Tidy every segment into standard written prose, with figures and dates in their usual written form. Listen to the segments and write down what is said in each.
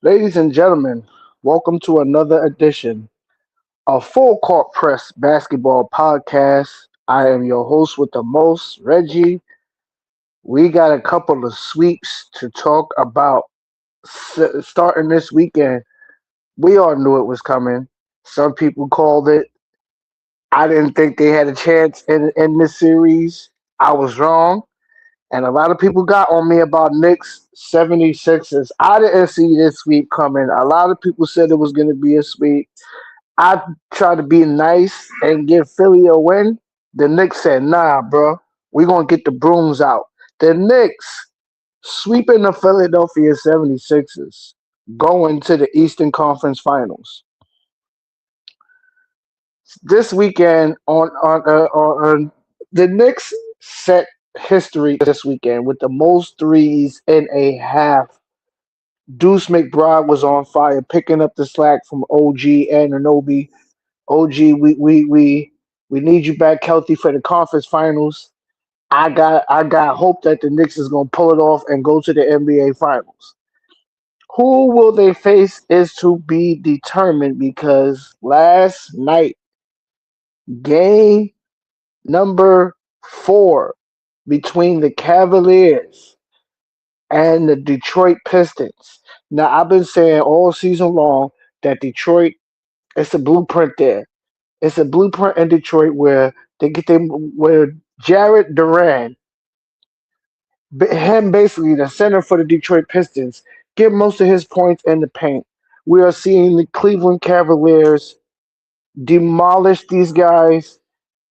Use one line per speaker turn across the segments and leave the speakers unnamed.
Ladies and gentlemen, welcome to another edition of Full Court Press Basketball Podcast. I am your host with the most, Reggie. We got a couple of sweeps to talk about starting this weekend. We all knew it was coming. Some people called it. I didn't think they had a chance in this series. I was wrong. And a lot of people got on me about Knicks 76ers. I didn't see this sweep coming. A lot of people said it was going to be a sweep. I tried to be nice and give Philly a win. The Knicks said, nah, bro, we're going to get the brooms out. The Knicks sweeping the Philadelphia 76ers, going to the Eastern Conference Finals. This weekend on the Knicks set history this weekend with the most threes in a half. Deuce McBride was on fire, picking up the slack from OG and Anobi. OG, we need you back healthy for the conference finals. I got hope that the Knicks is gonna pull it off and go to the NBA finals. Who will they face is to be determined because last night, game number 4 between the Cavaliers and the Detroit Pistons. Now I've been saying all season long that Detroit, it's a blueprint there. It's a blueprint in Detroit where they get them where Jared Duran, him basically the center for the Detroit Pistons, get most of his points in the paint. We are seeing the Cleveland Cavaliers demolish these guys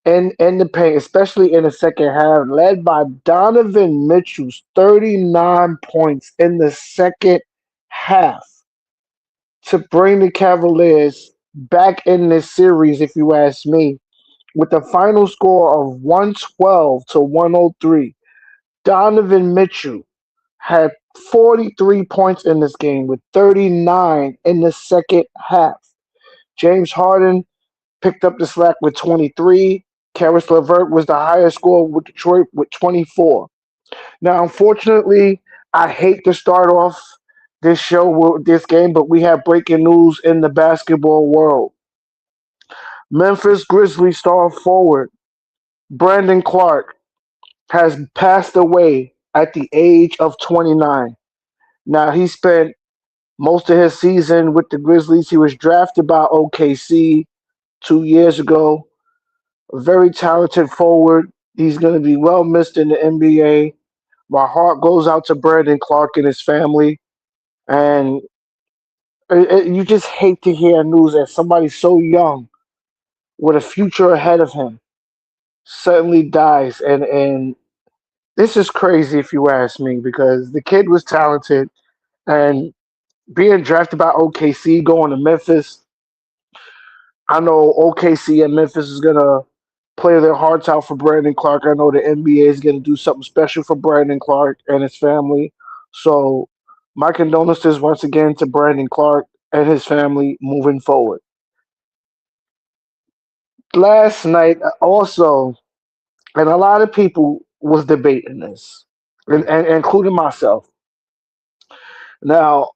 in the paint, especially in the second half, led by Donovan Mitchell's 39 points in the second half to bring the Cavaliers back in this series, if you ask me, with a final score of 112 to 103. Donovan Mitchell had 43 points in this game with 39 in the second half. James Harden picked up the slack with 23. Karis LeVert was the highest scorer with Detroit with 24. Now, unfortunately, I hate to start off this show with this game, but we have breaking news in the basketball world. Memphis Grizzlies star forward Brandon Clark has passed away at the age of 29. Now, he spent most of his season with the Grizzlies. He was drafted by OKC 2 years ago. A very talented forward. He's going to be well missed in the NBA. My heart goes out to Brandon Clark and his family. And you just hate to hear news that somebody so young with a future ahead of him suddenly dies. And this is crazy if you ask me because the kid was talented and being drafted by OKC going to Memphis. I know OKC and Memphis is going to play their hearts out for Brandon Clark. I know the NBA is going to do something special for Brandon Clark and his family. So, my condolences once again to Brandon Clark and his family moving forward. Last night, also, and a lot of people was debating this, and including myself. Now,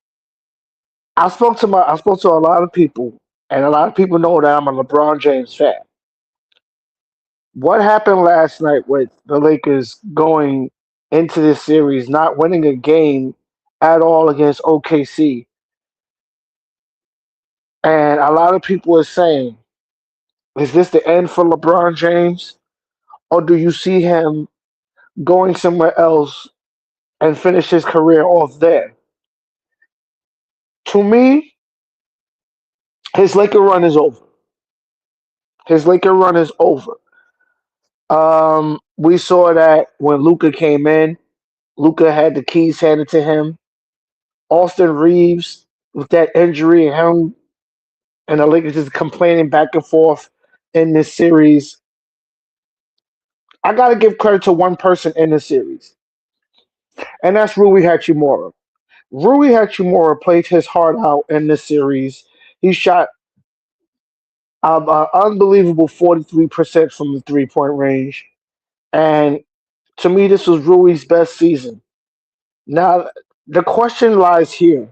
I spoke to a lot of people, and a lot of people know that I'm a LeBron James fan. What happened last night with the Lakers going into this series, not winning a game at all against OKC? And a lot of people are saying, is this the end for LeBron James? Or do you see him going somewhere else and finish his career off there? To me, his Laker run is over. His Laker run is over. We saw that when Luca came in, Luca had the keys handed to him. Austin Reeves with that injury and him and the Lakers just complaining back and forth in this series. I gotta give credit to one person in the series, and that's Rui Hachimura. Rui Hachimura played his heart out in this series. He shot an unbelievable 43% from the 3 point range. And to me, this was Rui's best season. Now, the question lies here.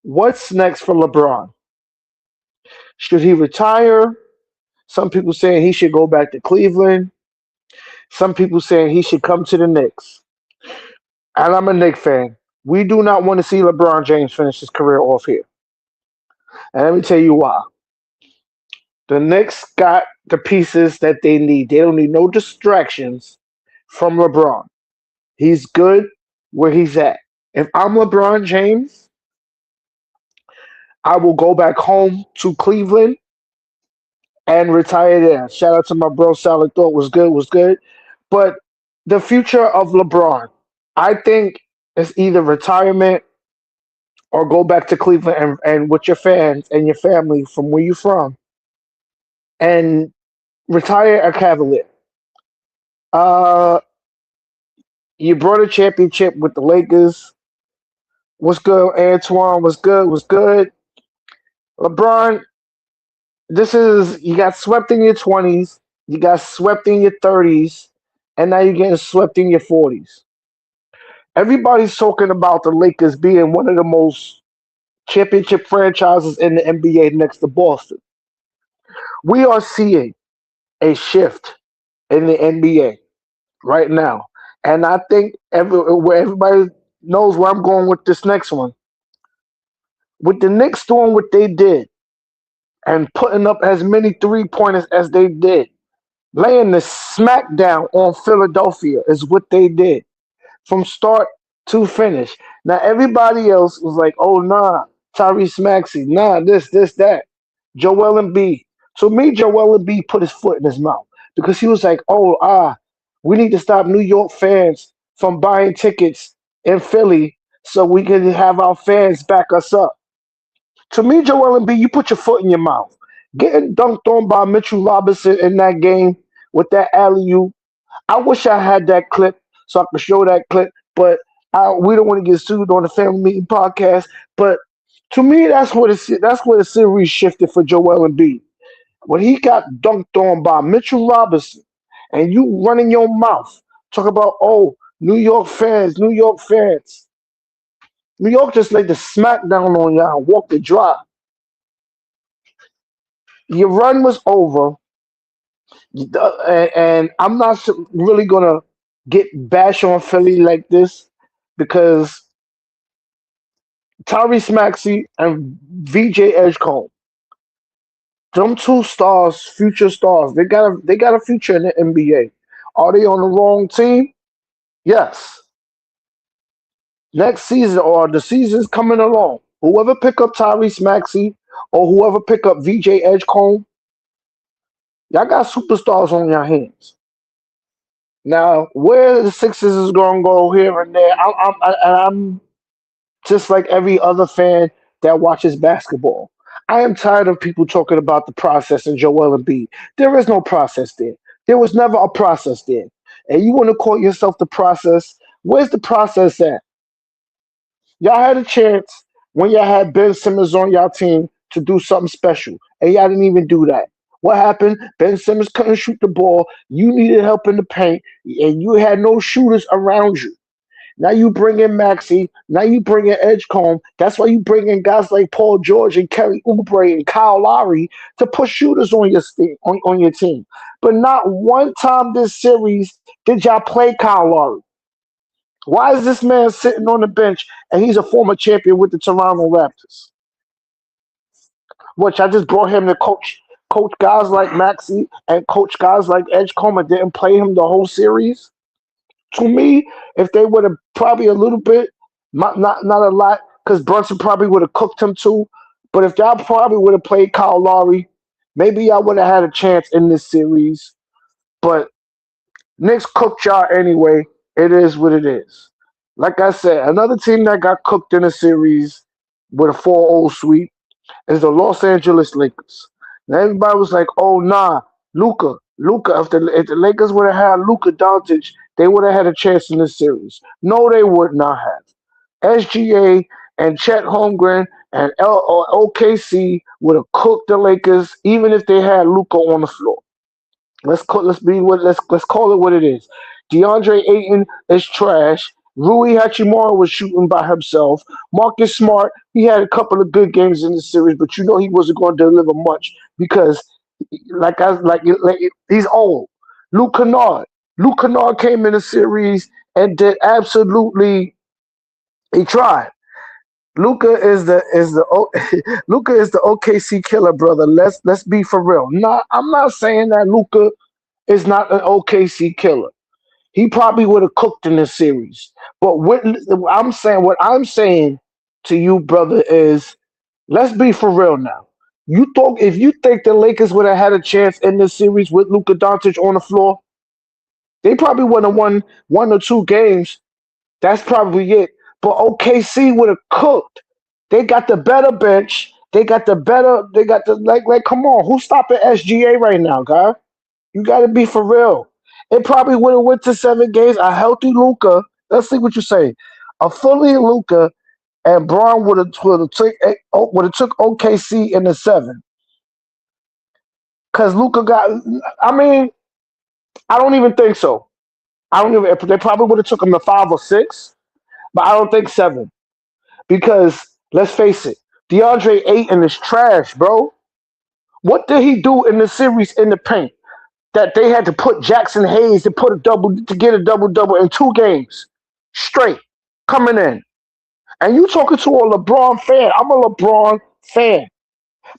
What's next for LeBron? Should he retire? Some people saying he should go back to Cleveland. Some people saying he should come to the Knicks. And I'm a Knicks fan. We do not want to see LeBron James finish his career off here. And let me tell you why. The Knicks got the pieces that they need. They don't need no distractions from LeBron. He's good where he's at. If I'm LeBron James, I will go back home to Cleveland and retire there. Shout out to my bro Salad Thought was good, was good. But the future of LeBron, I think it's either retirement or go back to Cleveland and with your fans and your family from where you're from and retire a Cavalier. Uh, you brought a championship with the Lakers. What's good, Antoine? What's good? What's good? LeBron, this is you got swept in your 20s, you got swept in your 30s, and now you're getting swept in your 40s. Everybody's talking about the Lakers being one of the most championship franchises in the NBA next to Boston. We are seeing a shift in the NBA right now. And I think where everybody knows where I'm going with this next one. With the Knicks doing what they did and putting up as many 3 pointers as they did, laying the smackdown on Philadelphia is what they did from start to finish. Now everybody else was like, "Oh nah, Tyrese Maxey, nah, this, that." Joel Embiid. So me, Joel Embiid put his foot in his mouth because he was like, "Oh we need to stop New York fans from buying tickets in Philly so we can have our fans back us up." To me, Joel Embiid, you put your foot in your mouth. Getting dunked on by Mitchell Robinson in that game with that alley oop. I wish I had that clip so I could show that clip, but we don't want to get sued on the Family Meeting podcast. But to me, that's where the series shifted for Joel Embiid. When he got dunked on by Mitchell Robinson, and you running your mouth talk about New York fans, New York fans. New York just laid the smackdown on y'all and walked the drive. Your run was over, and I'm not really gonna get bash on Philly like this because Tyrese Maxey and VJ Edgecombe, them two stars, future stars, they got a future in the NBA. Are they on the wrong team? Yes. Next season or the season's coming along. Whoever pick up Tyrese Maxey or whoever pick up VJ Edgecombe, y'all got superstars on your hands. Now, where the Sixers is going to go here and there, I'm just like every other fan that watches basketball. I am tired of people talking about the process and Joel Embiid. There is no process there. There was never a process there. And you want to call yourself the process? Where's the process at? Y'all had a chance when y'all had Ben Simmons on y'all team to do something special, and y'all didn't even do that. What happened? Ben Simmons couldn't shoot the ball. You needed help in the paint, and you had no shooters around you. Now you bring in Maxi. Now you bring in Edgecombe. That's why you bring in guys like Paul George and Kelly Oubre and Kyle Lowry to put shooters on on your team. But not one time this series did y'all play Kyle Lowry. Why is this man sitting on the bench and he's a former champion with the Toronto Raptors? Which I just brought him to coach guys like Maxi and coach guys like Edgecombe and didn't play him the whole series. To me, if they would have probably a little bit, not a lot, because Brunson probably would have cooked him too. But if y'all probably would have played Kyle Lowry, maybe y'all would have had a chance in this series. But Knicks cooked y'all anyway. It is what it is. Like I said, another team that got cooked in a series with a 4-0 sweep is the Los Angeles Lakers. Now everybody was like, "Oh nah, Luca. If the Lakers would have had Luca Doncic, they would have had a chance in this series." No, they would not have. SGA and Chet Holmgren and or OKC would have cooked the Lakers even if they had Luca on the floor. Let's call it what it is. DeAndre Ayton is trash, Rui Hachimura was shooting by himself. Marcus Smart, he had a couple of good games in the series, but you know he wasn't going to deliver much because, like he's old. Luke Kennard, Luke Kennard came in the series and did absolutely. He tried. Luca is the OKC killer, brother. Let's be for real. I'm not saying that Luca is not an OKC killer. He probably would have cooked in this series. But what I'm saying to you, brother, is let's be for real now. If you think the Lakers would have had a chance in this series with Luka Doncic on the floor, they probably would have won 1 or 2 games. That's probably it. But OKC would have cooked. They got the better bench. They got the like come on, who's stopping SGA right now, guy? You gotta be for real. It probably would have went to 7 games. A healthy Luca. Let's see what you say. A fully Luca and Braun would have took OKC in the 7. Cause Luca got. I mean, I don't even think so. I don't even. They probably would have took him to 5 or 6, but I don't think 7. Because let's face it, DeAndre Ayton is trash, bro. What did he do in the series in the paint that they had to put Jackson Hayes to get a double double in 2 games straight coming in? And you talking to a LeBron fan? I'm a LeBron fan,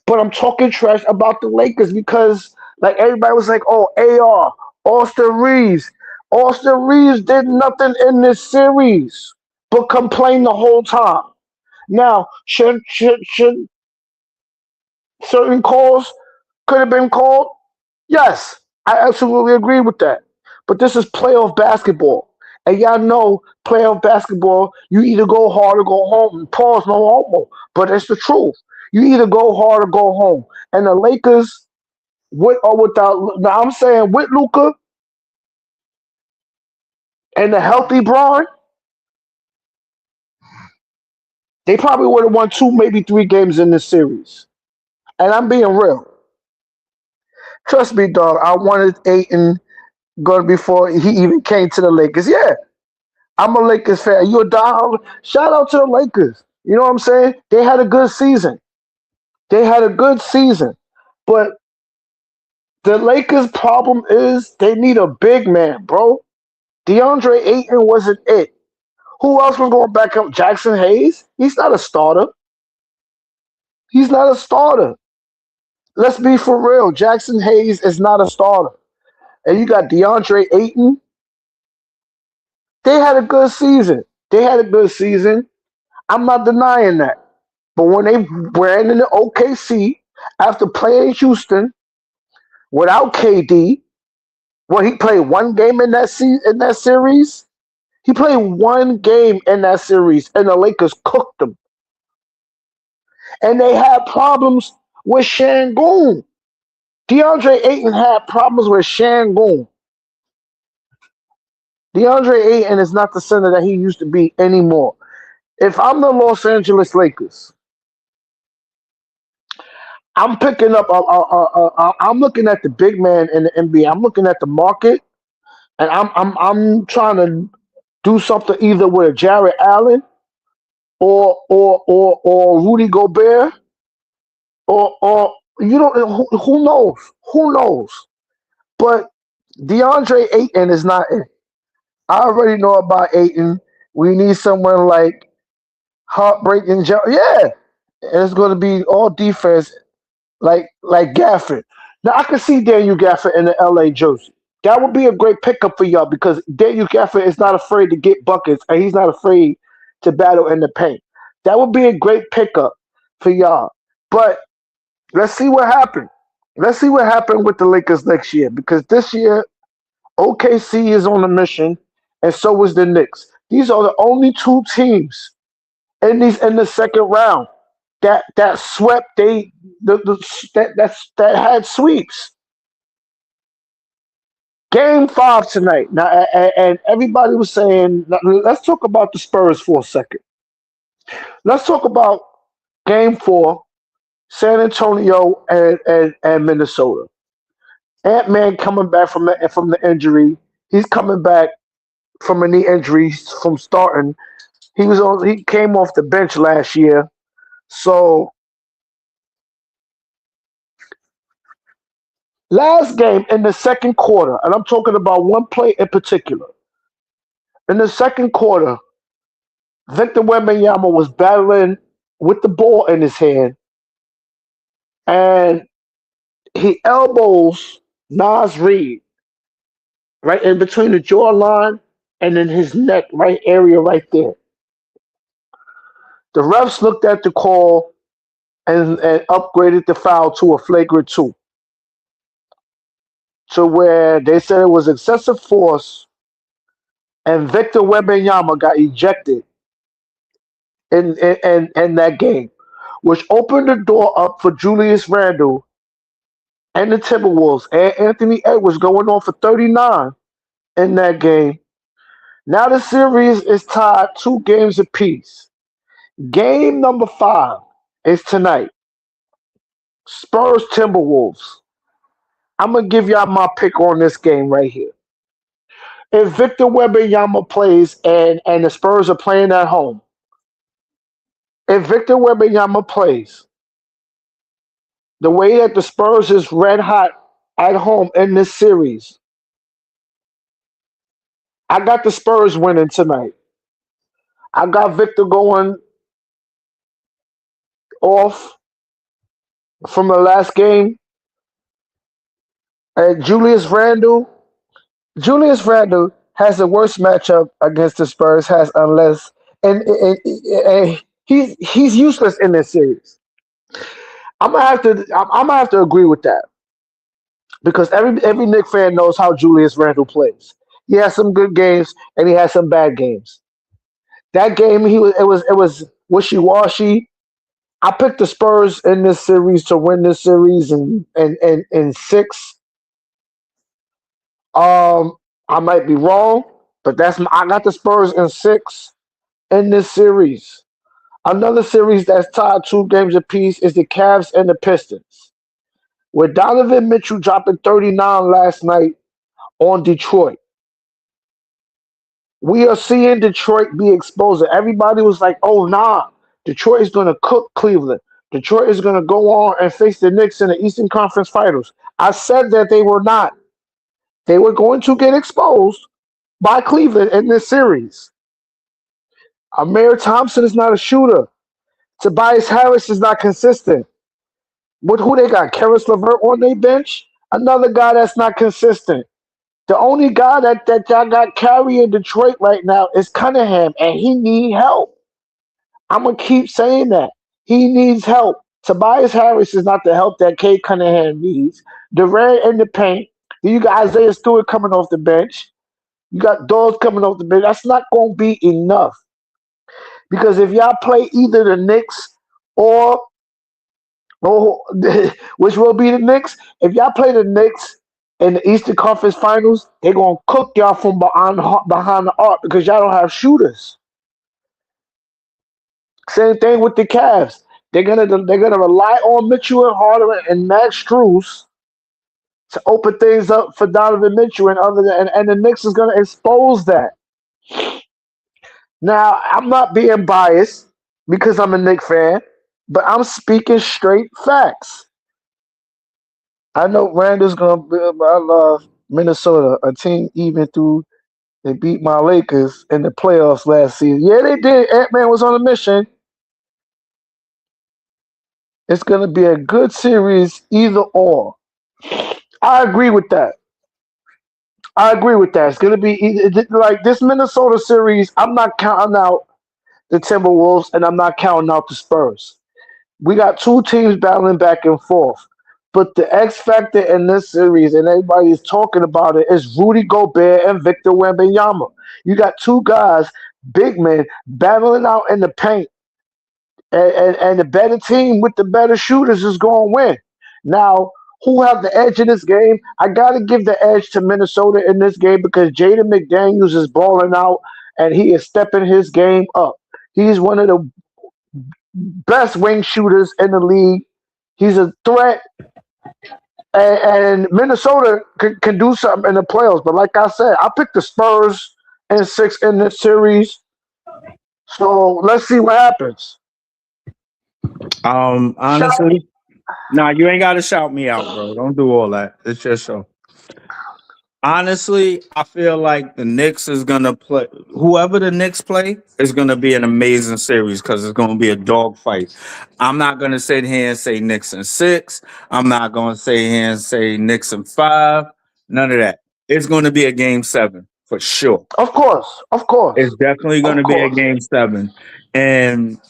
but I'm talking trash about the Lakers because like everybody was like, "Oh, AR, Austin Reeves." Austin Reeves did nothing in this series but complain the whole time. Now, should certain calls could have been called? Yes, I absolutely agree with that. But this is playoff basketball. And y'all know playoff basketball, you either go hard or go home. Pause, no homo. But it's the truth. You either go hard or go home. And the Lakers, with or without, now I'm saying with Luca and the healthy Braun, they probably would have won 2, maybe 3 games in this series. And I'm being real. Trust me, dog. I wanted Aiton going before he even came to the Lakers. Yeah, I'm a Lakers fan. You a diehard? Shout out to the Lakers. You know what I'm saying? They had a good season. They had a good season. But the Lakers' problem is they need a big man, bro. DeAndre Ayton wasn't it. Who else was going back up? Jackson Hayes? He's not a starter. He's not a starter. Let's be for real. Jackson Hayes is not a starter. And you got DeAndre Ayton. They had a good season. They had a good season. I'm not denying that. But when they ran in the OKC after playing Houston without KD, well, he played 1 game in that series. He played 1 game in that series, and the Lakers cooked them. And they had problems with Shangoon. DeAndre Ayton had problems with Shangoon. DeAndre Ayton is not the center that he used to be anymore. If I'm the Los Angeles Lakers, I'm picking up. I'm looking at the big man in the NBA. I'm looking at the market, and I'm trying to do something either with a Jared Allen or Rudy Gobert or you know who knows who knows. But DeAndre Ayton is not it. I already know about Ayton. We need someone like heartbreaking. Yeah, and it's going to be all defense like Gafford. Now I can see Daniel Gafford in the LA jersey. That would be a great pickup for y'all because Daniel Gafford is not afraid to get buckets and he's not afraid to battle in the paint. That would be a great pickup for y'all. But let's see what happened. Let's see what happened with the Lakers next year because this year OKC is on a mission and so is the Knicks. These are the only 2 teams in the second round that swept that had sweeps. Game 5 tonight. Now, and everybody was saying, let's talk about the Spurs for a second. Let's talk about Game 4, San Antonio and Minnesota. Ant Man coming back from the injury. He's coming back from a knee injury from starting. He came off the bench last year. So last game in the second quarter, and I'm talking about one play in particular. In the second quarter, Victor Wembanyama was battling with the ball in his hand, and he elbows Nas Reed right in between the jawline and in his neck, right area, right there. The refs looked at the call and upgraded the foul to a flagrant two, to where they said it was excessive force, and Victor Wembanyama got ejected in that game, which opened the door up for Julius Randle and the Timberwolves and Anthony Edwards going on for 39 in that game. Now the series is tied 2 games apiece. Game number 5 is tonight. Spurs Timberwolves. I'm gonna give y'all my pick on this game right here. If Victor Wembanyama plays and the Spurs are playing at home, if Victor Wembanyama plays the way that the Spurs is red hot at home in this series, I got the Spurs winning tonight. I got Victor going off from the last game. And Julius Randle has the worst matchup against the Spurs. Has unless and he's useless in this series. I'm gonna have to agree with that because every Knicks fan knows how Julius Randle plays. He has some good games and he has some bad games. That game it was wishy washy. I picked the Spurs in this series to win this series in 6. Um, I might be wrong, but I got the Spurs in 6 in this series. Another series that's tied 2 games apiece is the Cavs and the Pistons. With Donovan Mitchell dropping 39 last night on Detroit, we are seeing Detroit be exposed. Everybody was like, "Oh nah, Detroit is going to cook Cleveland. Detroit is going to go on and face the Knicks in the Eastern Conference Finals." I said that they were not. They were going to get exposed by Cleveland in this series. Amir Thompson is not a shooter. Tobias Harris is not consistent. With who they got? Karis LeVert on their bench? Another guy that's not consistent. The only guy that y'all got carrying Detroit right now is Cunningham, and he need help. I'm gonna keep saying that. He needs help. Tobias Harris is not the help that Kate Cunningham needs. Durant in the paint. Then you got Isaiah Stewart coming off the bench. You got Dawes coming off the bench. That's not gonna be enough. Because if y'all play either the Knicks or which will be the Knicks, if y'all play the Knicks in the Eastern Conference Finals, they're gonna cook y'all from behind the arc because y'all don't have shooters. Same thing with the Cavs. They're gonna rely on Mitchell and Harden and Max Strus to open things up for Donovan Mitchell and the Knicks is gonna expose that. Now I'm not being biased because I'm a Knicks fan, but I'm speaking straight facts. I know Randall's gonna be. I love Minnesota, a team even through they beat my Lakers in the playoffs last season. Yeah, they did. Ant Man was on a mission. It's gonna be a good series, either or. I agree with that. I agree with that. It's gonna be like this Minnesota series. I'm not counting out the Timberwolves, and I'm not counting out the Spurs. We got 2 teams battling back and forth. But the X factor in this series, and everybody's talking about it, is Rudy Gobert and Victor Wembanyama. You got 2 guys, big men, battling out in the paint, and the better team with the better shooters is going to win. Now, who have the edge in this game? I got to give the edge to Minnesota in this game because Jaden McDaniels is balling out, and he is stepping his game up. He's one of the best wing shooters in the league. He's a threat, and Minnesota can do something in the playoffs. But like I said, I picked the Spurs and 6 in the series. So let's see what happens. Shout
Honestly, nah, you ain't gotta shout me out, bro. Don't do all that. It's just so. Honestly, I feel like the Knicks is gonna play. Whoever the Knicks play is gonna be an amazing series because it's gonna be a dogfight. I'm not gonna sit here and say Knicks in six. I'm not gonna sit here and say Knicks in five. None of that. It's gonna be a game seven for sure.
of course, of
It's
course,
definitely
of
gonna be a
course.
game seven. And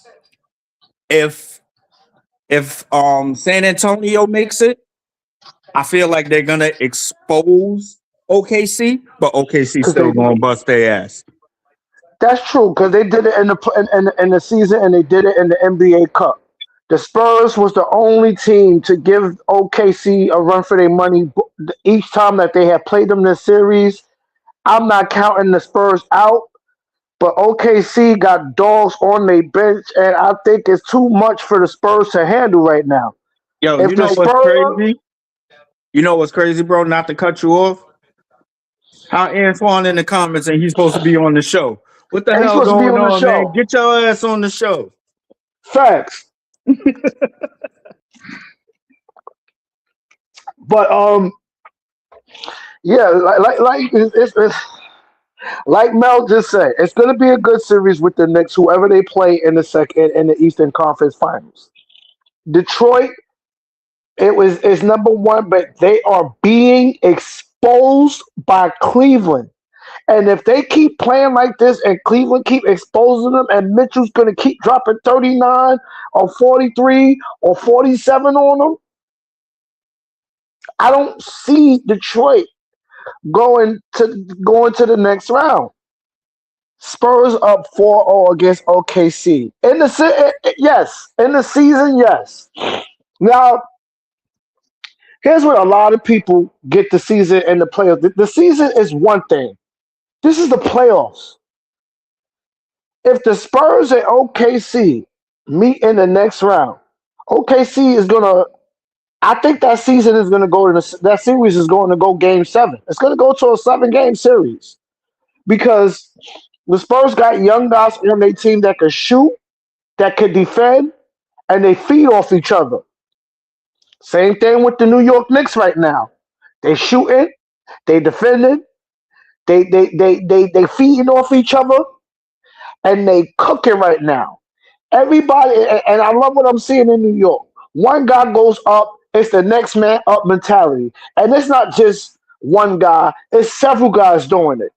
if if San Antonio makes it, I feel like they're gonna expose OKC, but OKC
Because
still
they
gonna bust their ass.
That's true because they did it in the season and they did it in the NBA Cup. The Spurs was the only team to give OKC a run for their money each time that they had played them this series. I'm not counting the Spurs out, but OKC got dogs on their bench, and I think it's too much for the Spurs to handle right now.
Yo,
If
you
the
know what's
Spurs,
crazy? You know what's crazy, bro? Not to cut you off. How Antoine in the comments and he's supposed to be on the show. What the
he's
hell
supposed to be
going
on the
on, man?
show,
Get your ass on the show.
facts. But yeah, it's like Mel just said, it's going to be a good series with the Knicks, whoever they play in the second in the Eastern Conference Finals. Detroit, it was is number one, but they are being exposed by Cleveland. And if they keep playing like this, and Cleveland keep exposing them, and Mitchell's going to keep dropping 39 or 43 or 47 on them, I don't see Detroit going to the next round. Spurs up 4-0 against OKC. Yes, in the season, yes. Now, here's where a lot of people get the season and the playoffs. The season is one thing. This is the playoffs. If the Spurs and OKC meet in the next round, OKC is gonna. I think that season is gonna go to that series is going to go game seven. It's gonna go to a 7 game series because the Spurs got young guys on their team that can shoot, that can defend, and they feed off each other. Same thing with the New York Knicks right now. They shooting, they defending, they feeding off each other, and they cooking right now. Everybody, and I love what I'm seeing in New York. One guy goes up, it's the next man up mentality, and it's not just one guy; it's several guys doing it.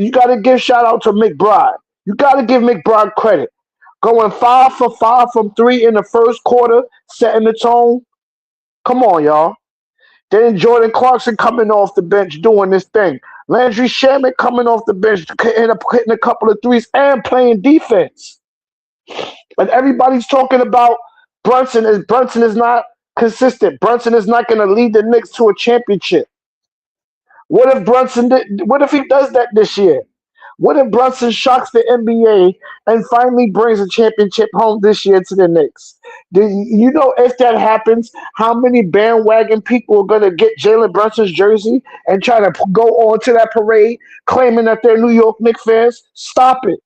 You got to give shout out to McBride. You got to give McBride credit. Going 5 for 5 from three in the first quarter, setting the tone. Come on, y'all. Then Jordan Clarkson coming off the bench doing this thing. Landry Shamet coming off the bench, hitting a couple of threes and playing defense. And everybody's talking about Brunson is not consistent. Brunson is not going to lead the Knicks to a championship. What if he does that this year? What if Brunson shocks the NBA and finally brings a championship home this year to the Knicks? Do you know if that happens, how many bandwagon people are going to get Jalen Brunson's jersey and try to go on to that parade claiming that they're New York Knicks fans? Stop it.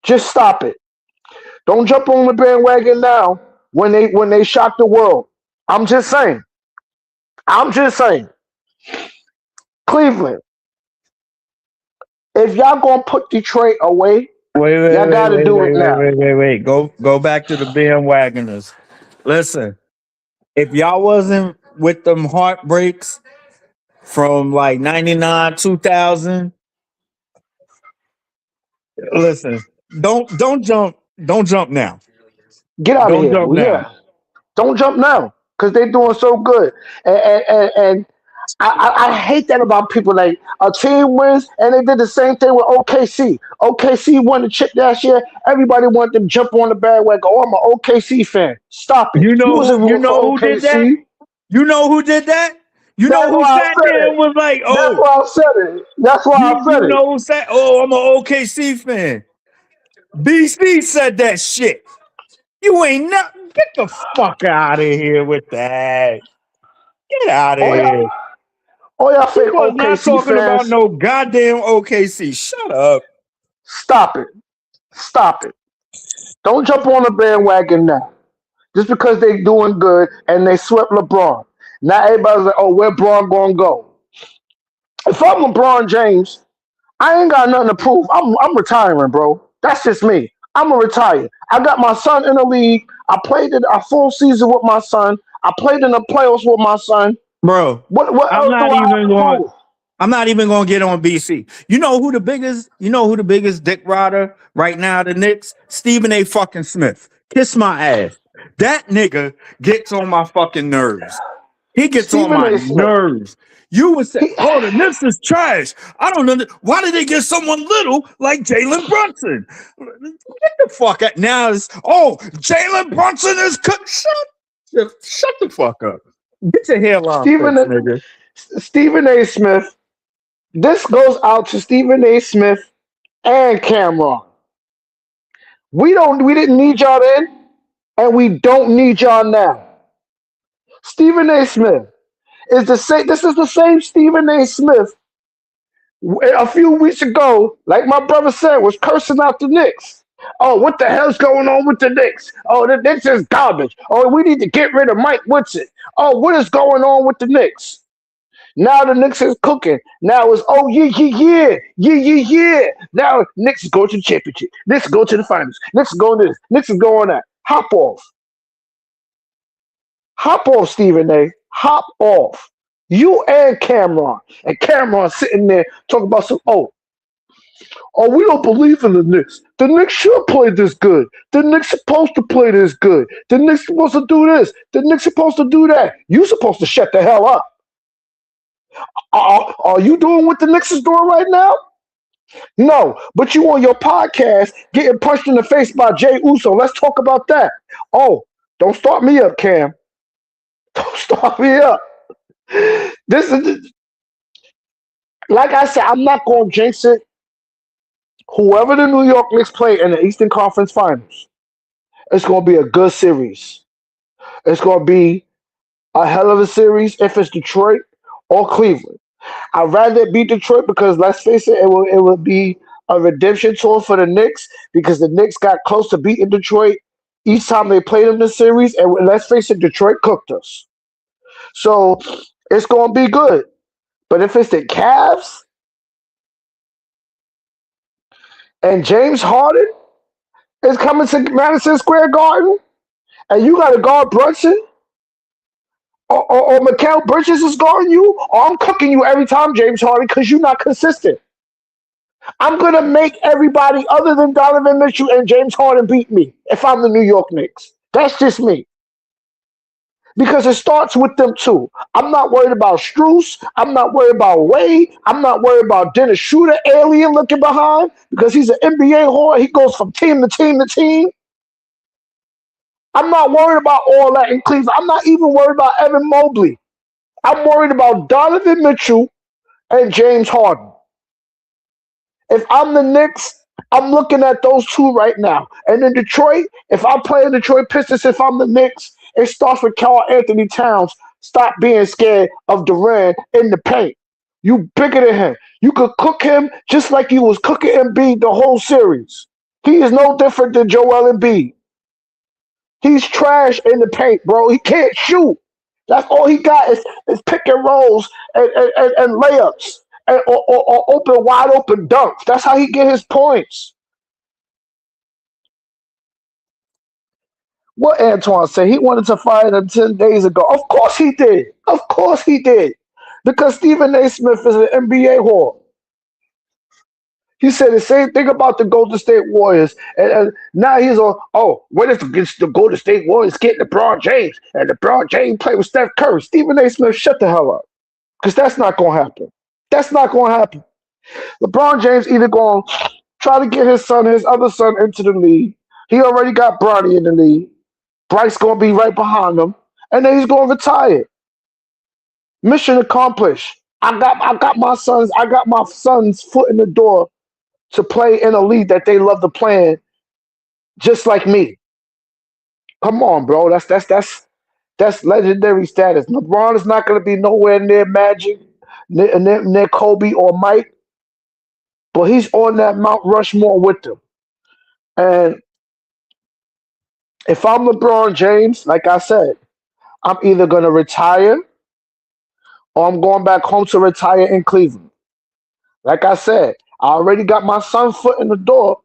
Just stop it. Don't jump on the bandwagon now when they shock the world. I'm just saying. I'm just saying. Cleveland, if y'all gonna put Detroit away,
Wait, wait,
y'all
wait,
gotta
wait,
do
wait,
it
wait,
now.
wait, wait, wait. Go back to the bandwagoners. Listen, if y'all wasn't with them heartbreaks from like 99, 2000, listen, don't jump now.
Get out of
Don't
here.
jump
Well,
now.
yeah. Don't jump now. Because they're doing so good. And I hate that about people. Like a team wins, and they did the same thing with OKC. OKC won the chip last year. Everybody wanted them to jump on the bandwagon. Oh, I'm an OKC fan. Stop it. You wasn't
You
rooting for
know who did that?
OKC.
You know who did that? You know
That's
who
why I
sat
said
there
it.
and was like,
That's
"Oh,
why I said it. That's why I
you
said it.
know who said? Oh, I'm an OKC fan." BC said that shit. You ain't not get the fuck out of here with that. Get out of
Oh yeah.
here.
All y'all
He
fake
was not
OKC
talking about
fans,
no goddamn OKC. Shut up,
stop it. Stop it. Don't jump on the bandwagon now. Just because they doing good and they swept LeBron. Now everybody's like, oh, where Braun gonna go? If I'm LeBron James, I ain't got nothing to prove. I'm retiring, bro. That's just me. I'm gonna retire. I got my son in the league. I played it a full season with my son. I played in the playoffs with my son.
bro.
What
I'm
else do
not
I
even
have to
going.
prove?
I'm not even going to get on BC. You know who the biggest? You know who the biggest dick rider right now? The Knicks, Stephen A. fucking Smith. Kiss my ass. That nigga gets on my fucking nerves. He gets on
Stephen
my
A. Smith.
nerves. You would say,
He,
"Oh, the Knicks is trash." I don't know why did they get someone little like Jalen Brunson. Get the fuck out now. It's Jalen Brunson is shut the fuck up. Get your hairline
Stephen
fixed, nigga.
Stephen A. Smith. This goes out to Stephen A. Smith and Cameron. We didn't need y'all then, and we don't need y'all now. Stephen A. Smith is the same. This is the same Stephen A. Smith a few weeks ago, like my brother said, was cursing out the Knicks. Oh, what the hell's going on with the Knicks? Oh, the Knicks is garbage. Oh, we need to get rid of Mike Woodson. Oh, what is going on with the Knicks? Now the Knicks is cooking. Now it's yeah. Now Knicks is going to the championship. Knicks go to the finals. Knicks is going to this. Knicks is going that. Hop off, Stephen A. Hop off. You and Cameron. And Cameron sitting there talking about some, we don't believe in the Knicks. The Knicks should play this good. The Knicks supposed to play this good. The Knicks supposed to do this. The Knicks supposed to do that. You supposed to shut the hell up. Are you doing what the Knicks is doing right now? No, but you on your podcast getting punched in the face by Jay Uso. Let's talk about that. Oh, don't start me up, Cam. Don't start me up. This is like I said. I'm not going to jinx it. Whoever the New York Knicks play in the Eastern Conference Finals, it's going to be a good series. It's going to be a hell of a series if it's Detroit or Cleveland. I'd rather it be Detroit because let's face it, it will be a redemption tour for the Knicks because the Knicks got close to beating Detroit each time they played in the series, and let's face it, Detroit cooked us. So it's going to be good. But if it's the Cavs and James Harden is coming to Madison Square Garden, and you got to guard Brunson, or Mikal Bridges is guarding you, or I'm cooking you every time, James Harden, because you're not consistent. I'm going to make everybody other than Donovan Mitchell and James Harden beat me if I'm the New York Knicks. That's just me. Because it starts with them too. I'm not worried about Struess. I'm not worried about Wade. I'm not worried about Dennis Schroeder, alien looking behind, because he's an NBA whore. He goes from team to team to team. I'm not worried about all that in Cleveland. I'm not even worried about Evan Mobley. I'm worried about Donovan Mitchell and James Harden. If I'm the Knicks, I'm looking at those two right now. And in Detroit, if I play in Detroit Pistons, if I'm the Knicks, it starts with Karl Anthony Towns. Stop being scared of Durant in the paint. You bigger than him. You could cook him just like you was cooking Embiid the whole series. He is no different than Joel Embiid. He's trash in the paint, bro. He can't shoot. That's all he got is pick and rolls and layups or open wide open dunks. That's how he get his points. What Antoine said, he wanted to fire them 10 days ago. Of course he did. Of course he did. Because Stephen A. Smith is an NBA whore. He said the same thing about the Golden State Warriors. And now he's on, what if the Golden State Warriors get LeBron James and LeBron James play with Steph Curry? Stephen A. Smith, shut the hell up. Because that's not going to happen. That's not going to happen. LeBron James either going to try to get his other son into the league. He already got Bronny in the league. Bryce going to be right behind him. And then he's going to retire. Mission accomplished. I got my son's foot in the door to play in a league that they love to play in, just like me. Come on, bro. That's legendary status. LeBron is not going to be nowhere near Magic. near Kobe or Mike, but he's on that Mount Rushmore with them. And if I'm LeBron James, like I said, I'm either going to retire or I'm going back home to retire in Cleveland. Like I said, I already got my son foot in the door.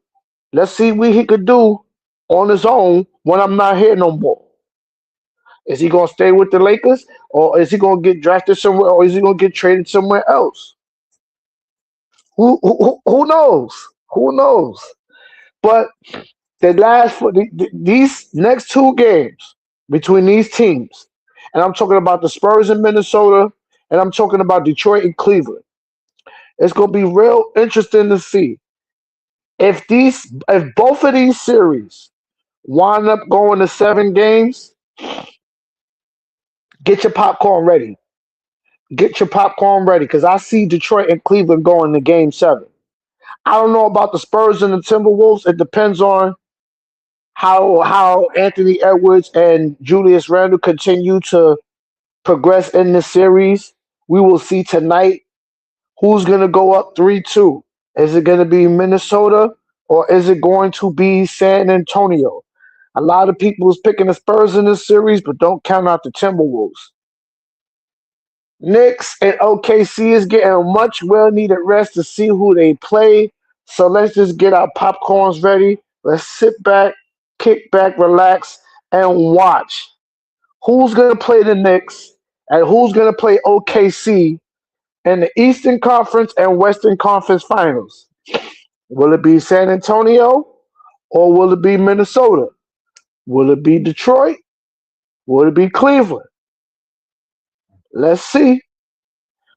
Let's see what he could do on his own when I'm not here no more. Is he going to stay with the Lakers or is he going to get drafted somewhere or is he going to get traded somewhere else? Who knows? Who knows? But these next two games between these teams, and I'm talking about the Spurs in Minnesota, and I'm talking about Detroit and Cleveland. It's going to be real interesting to see if both of these series wind up going to 7 games. Get your popcorn ready. Get your popcorn ready because I see Detroit and Cleveland going to Game 7. I don't know about the Spurs and the Timberwolves. It depends on how Anthony Edwards and Julius Randle continue to progress in this series. We will see tonight who's going to go up 3-2. Is it going to be Minnesota or is it going to be San Antonio? A lot of people is picking the Spurs in this series, but don't count out the Timberwolves. Knicks and OKC is getting much well needed rest to see who they play. So let's just get our popcorns ready. Let's sit back, kick back, relax, and watch who's going to play the Knicks and who's going to play OKC in the Eastern Conference and Western Conference Finals. Will it be San Antonio or will it be Minnesota? Will it be Detroit? Will it be Cleveland? Let's see.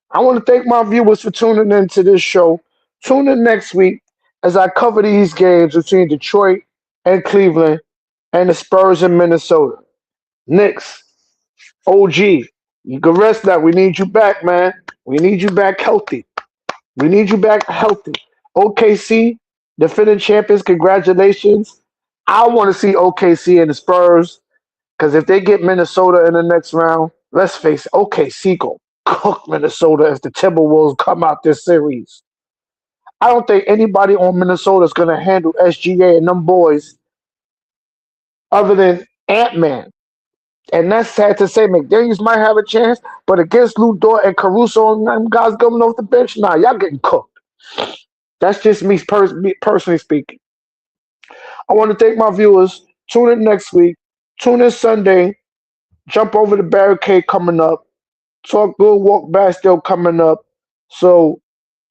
I want to thank my viewers for tuning in to this show. Tune in next week as I cover these games between Detroit and Cleveland and the Spurs in Minnesota. Knicks, OG, you can rest that. We need you back, man. We need you back healthy. We need you back healthy. OKC, defending champions, congratulations. I want to see OKC and the Spurs because if they get Minnesota in the next round, let's face it, OKC go cook Minnesota if the Timberwolves come out this series. I don't think anybody on Minnesota is going to handle SGA and them boys other than Ant-Man. And that's sad to say. McDaniels might have a chance, but against Lou Dort and Caruso and them guys coming off the bench, nah, y'all getting cooked. That's just me personally speaking. I want to thank my viewers. Tune in next week. Tune in Sunday. Jump over the barricade coming up. Talk good, walk back still coming up. So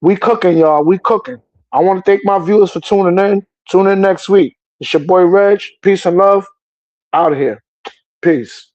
we cooking, y'all. We cooking. I want to thank my viewers for tuning in. Tune in next week. It's your boy Reg. Peace and love. Out of here. Peace.